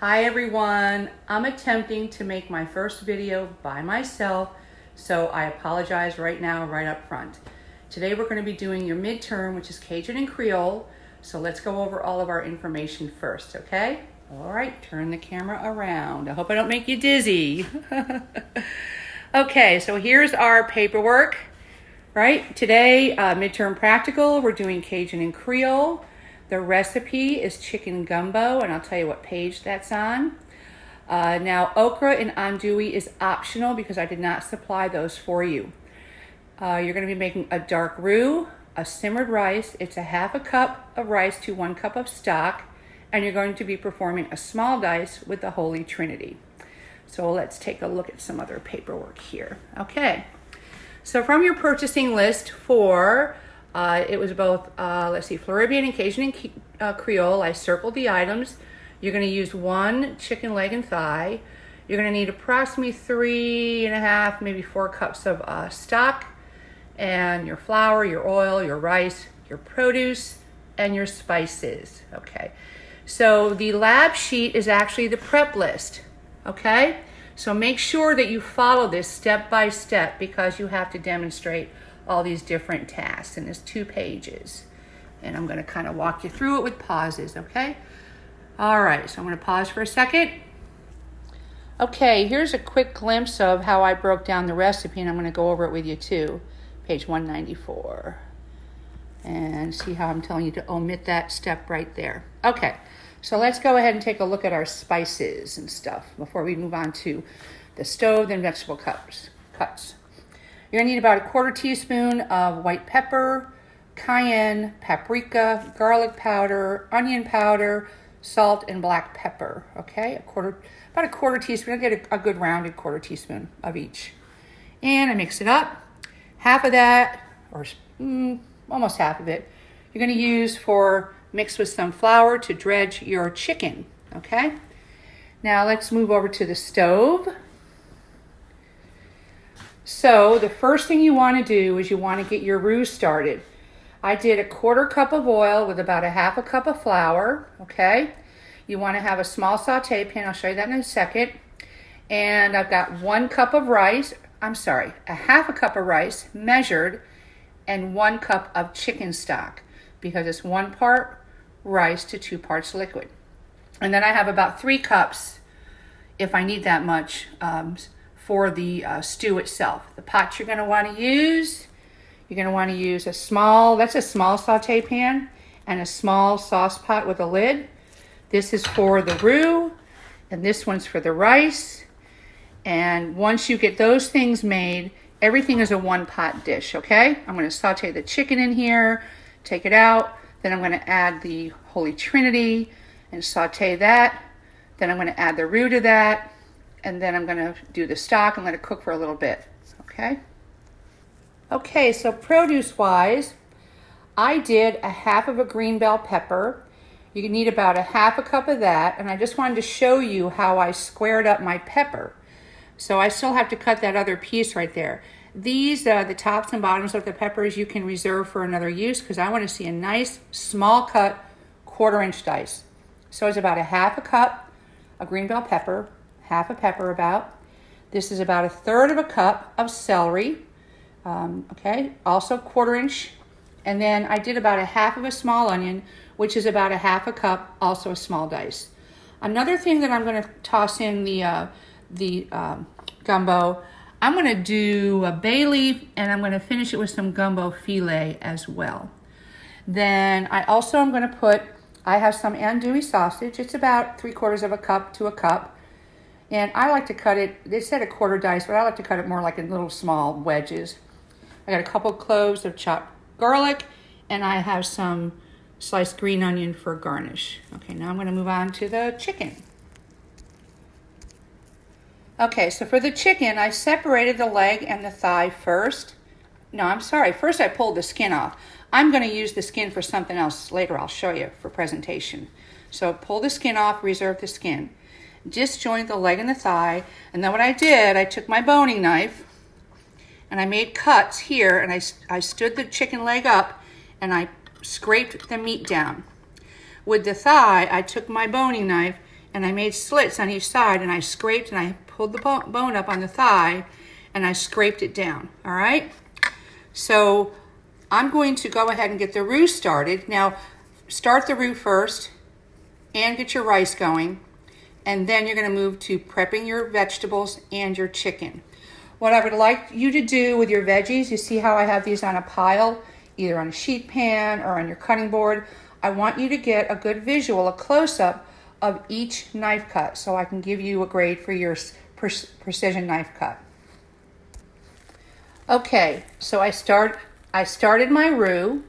Hi everyone, I'm attempting to make my first video by myself, so I apologize right now, right up front. Today we're going to be doing your midterm, which is Cajun and Creole, so let's go over all of our information first, okay? All right, turn the camera around. I hope I don't make you dizzy. Okay, so here's our paperwork, right? Today, midterm practical, we're doing Cajun and Creole. The recipe is chicken gumbo, and I'll tell you what page that's on. Now, okra and andouille is optional because I did not supply those for you. You're going to be making a dark roux, a simmered rice. It's a half a cup of rice to 1 cup of stock, and you're going to be performing a small dice with the Holy Trinity. So let's take a look at some other paperwork here. Okay, so from your purchasing list for it was both, let's see, Floridian and Cajun and Creole. I circled the items. You're going to use 1 chicken leg and thigh. You're going to need approximately 3.5, maybe 4 cups of stock, and your flour, your oil, your rice, your produce, and your spices. Okay, so the lab sheet is actually the prep list. Okay, so make sure that you follow this step by step because you have to demonstrate all these different tasks, and there's 2 pages, and I'm going to kind of walk you through it with pauses. Okay, all right, so I'm going to pause for a second. Okay, here's a quick glimpse of how I broke down the recipe, and I'm going to go over it with you too. Page 194, and see how I'm telling you to omit that step right there. Okay, so let's go ahead and take a look at our spices and stuff before we move on to the stove and vegetable cuts. You're gonna need about a 1/4 teaspoon of white pepper, cayenne, paprika, garlic powder, onion powder, salt, and black pepper. Okay, about a 1/4 teaspoon. I get a good rounded 1/4 teaspoon of each. And I mix it up. Half of that, or almost half of it, you're gonna use for mix with some flour to dredge your chicken. Okay, now let's move over to the stove. So the first thing you want to do is you want to get your roux started. I did a 1/4 cup of oil with about a 1/2 cup of flour. Okay, you want to have a small saute pan. I'll show you that in a second. And I've got 1 cup of rice. I'm sorry, a 1/2 cup of rice measured, and 1 cup of chicken stock because it's 1 part rice to 2 parts liquid. And then I have about 3 cups, if I need that much, for the stew itself. The pot you're going to want to use, you're going to want to use a small saute pan and a small sauce pot with a lid. This is for the roux, and this one's for the rice. And once you get those things made, everything is a 1-pot dish, okay? I'm going to saute the chicken in here, take it out, then I'm going to add the Holy Trinity and saute that. Then I'm going to add the roux to that. And then I'm going to do the stock and let it cook for a little bit, okay? Okay, so produce-wise, I did a 1/2 of a green bell pepper. You need about a 1/2 cup of that, and I just wanted to show you how I squared up my pepper. So I still have to cut that other piece right there. These, the tops and bottoms of the peppers, you can reserve for another use because I want to see a nice small cut 1/4-inch dice. So it's about a 1/2 cup of green bell pepper, 1/2 a pepper about. This is about a 1/3 cup of celery, okay, also 1/4-inch. And then I did about a 1/2 of a small onion, which is about a 1/2 cup, also a small dice. Another thing that I'm going to toss in the gumbo, I'm going to do a bay leaf, and I'm going to finish it with some gumbo filet as well. Then I also am going to I have some andouille sausage. It's about 3/4 cup to a cup. And I like to cut it, they said a 1/4 dice, but I like to cut it more like in little small wedges. I got a couple cloves of chopped garlic, and I have some sliced green onion for garnish. Okay, now I'm going to move on to the chicken. Okay, so for the chicken, I separated the leg and the thigh first. No, I'm sorry. First, I pulled the skin off. I'm going to use the skin for something else later. I'll show you for presentation. So pull the skin off, reserve the skin. Disjoint the leg and the thigh, and then what I did, I took my boning knife and I made cuts here, and I stood the chicken leg up and I scraped the meat down. With the thigh, I took my boning knife and I made slits on each side, and I scraped and I pulled the bone up on the thigh and I scraped it down, all right? So I'm going to go ahead and get the roux started. Now, start the roux first and get your rice going, and then you're gonna move to prepping your vegetables and your chicken. What I would like you to do with your veggies, you see how I have these on a pile, either on a sheet pan or on your cutting board. I want you to get a good visual, a close-up of each knife cut so I can give you a grade for your precision knife cut. Okay, so I started my roux,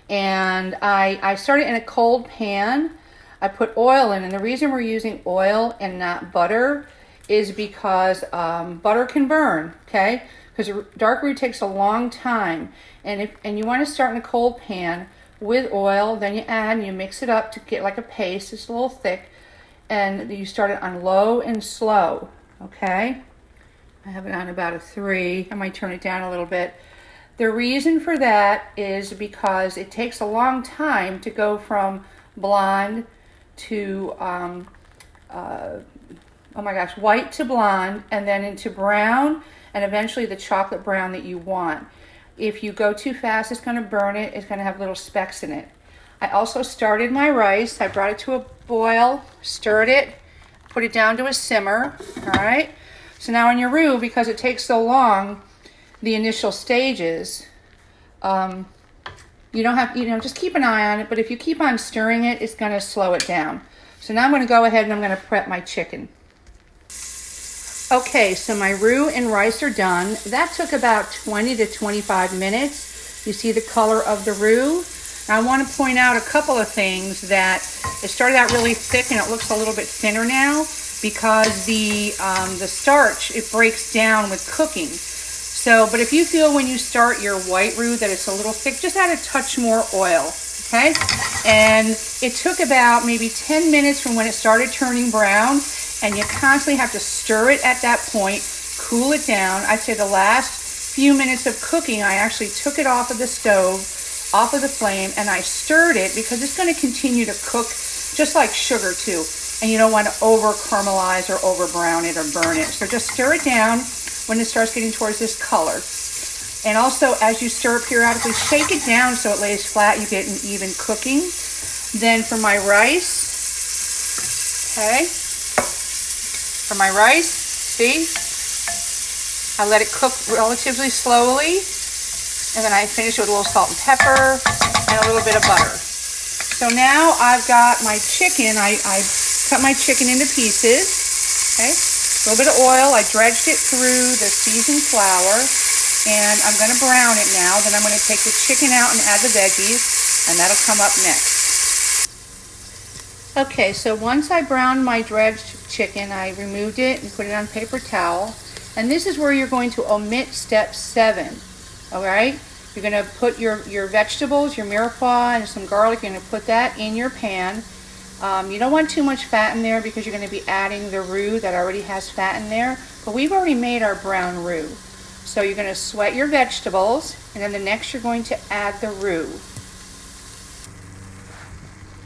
and I started in a cold pan. I put oil in, and the reason we're using oil and not butter is because butter can burn, okay? Because dark roux takes a long time, and you want to start in a cold pan with oil, then you add and you mix it up to get like a paste. It's a little thick, and you start it on low and slow, okay? I have it on about a 3. I might turn it down a little bit. The reason for that is because it takes a long time to go from blonde to, white to blonde, and then into brown, and eventually the chocolate brown that you want. If you go too fast, it's going to burn it. It's going to have little specks in it. I also started my rice. I brought it to a boil, stirred it, put it down to a simmer, all right? So now in your roux, because it takes so long, the initial stages, you don't have, just keep an eye on it, but if you keep on stirring it, it's going to slow it down. So now I'm going to go ahead and I'm going to prep my chicken. Okay, so my roux and rice are done. That took about 20 to 25 minutes. You see the color of the roux? Now I want to point out a couple of things, that it started out really thick and it looks a little bit thinner now because the starch, it breaks down with cooking. So, but if you feel when you start your white roux that it's a little thick, just add a touch more oil, okay? And it took about maybe 10 minutes from when it started turning brown, and you constantly have to stir it at that point, cool it down. I'd say the last few minutes of cooking, I actually took it off of the stove, off of the flame, and I stirred it because it's going to continue to cook just like sugar too. And you don't want to over caramelize or over brown it or burn it. So just stir it down when it starts getting towards this color. And also, as you stir it periodically, shake it down so it lays flat, you get an even cooking. Then for my rice, okay, for my rice, see, I let it cook relatively slowly, and then I finish it with a little salt and pepper and a little bit of butter. So now I've got my chicken. I cut my chicken into pieces, okay, a little bit of oil. I dredged it through the seasoned flour, and I'm going to brown it now. Then I'm going to take the chicken out and add the veggies, and that'll come up next. Okay, so once I browned my dredged chicken, I removed it and put it on paper towel. And this is where you're going to omit step 7, all right? You're going to put your vegetables, your mirepoix, and some garlic. You're going to put that in your pan. You don't want too much fat in there because you're going to be adding the roux that already has fat in there. But we've already made our brown roux. So you're going to sweat your vegetables, and then the next you're going to add the roux.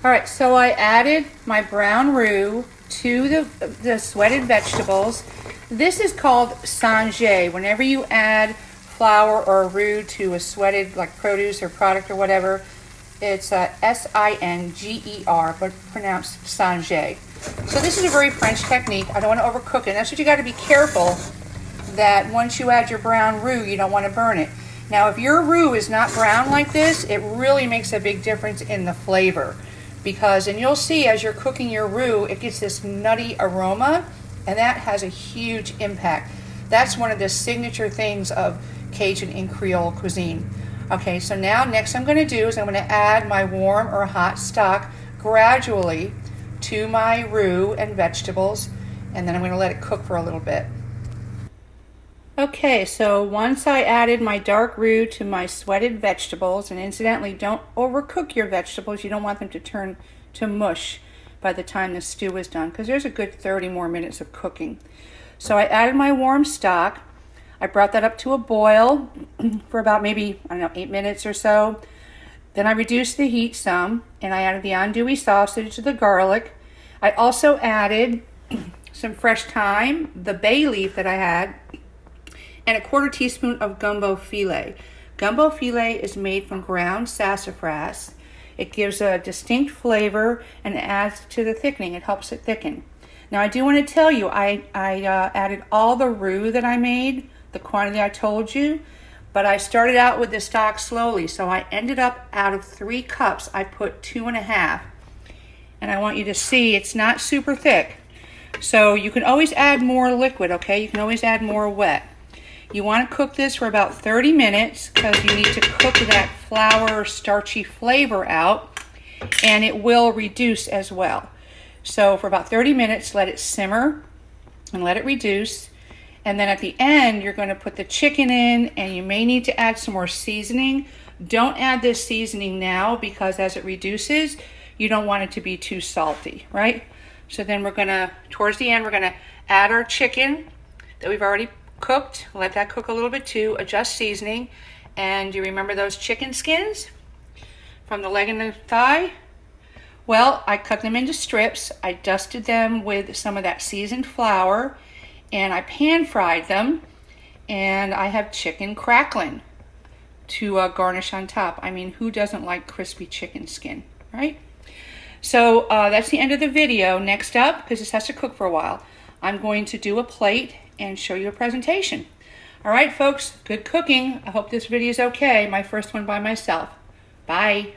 All right, so I added my brown roux to the sweated vegetables. This is called Singe. Whenever you add flour or roux to a sweated like produce or product or whatever, it's S-I-N-G-E-R, but pronounced Singe. So this is a very French technique. I don't want to overcook it. That's what you got to be careful, that once you add your brown roux, you don't want to burn it. Now, if your roux is not brown like this, it really makes a big difference in the flavor. Because, and you'll see as you're cooking your roux, it gets this nutty aroma, and that has a huge impact. That's one of the signature things of Cajun and Creole cuisine. Okay, so now next I'm going to do is I'm going to add my warm or hot stock gradually to my roux and vegetables, and then I'm going to let it cook for a little bit. Okay, so once I added my dark roux to my sweated vegetables, and incidentally, don't overcook your vegetables. You don't want them to turn to mush by the time the stew is done, because there's a good 30 more minutes of cooking. So I added my warm stock. I brought that up to a boil for about maybe, 8 minutes or so. Then I reduced the heat some, and I added the andouille sausage, the garlic. I also added some fresh thyme, the bay leaf that I had, and a 1/4 teaspoon of gumbo filet. Gumbo filet is made from ground sassafras. It gives a distinct flavor and adds to the thickening. It helps it thicken. Now I do want to tell you, I added all the roux that I made, the quantity I told you, but I started out with the stock slowly, so I ended up out of 3 cups, I put 2.5. And I want you to see it's not super thick. So you can always add more liquid, okay? You can always add more wet. You want to cook this for about 30 minutes because you need to cook that flour starchy flavor out, and it will reduce as well. So for about 30 minutes, let it simmer and let it reduce. And then at the end, you're going to put the chicken in, and you may need to add some more seasoning. Don't add this seasoning now because as it reduces, you don't want it to be too salty, right? So then we're going to, towards the end, we're going to add our chicken that we've already cooked. Let that cook a little bit too, adjust seasoning. And do you remember those chicken skins from the leg and the thigh? Well, I cut them into strips. I dusted them with some of that seasoned flour, and I pan fried them, and I have chicken crackling to garnish on top. I mean, who doesn't like crispy chicken skin, right? So that's the end of the video. Next up, because this has to cook for a while, I'm going to do a plate and show you a presentation. All right, folks, good cooking. I hope this video is okay. My first one by myself. Bye.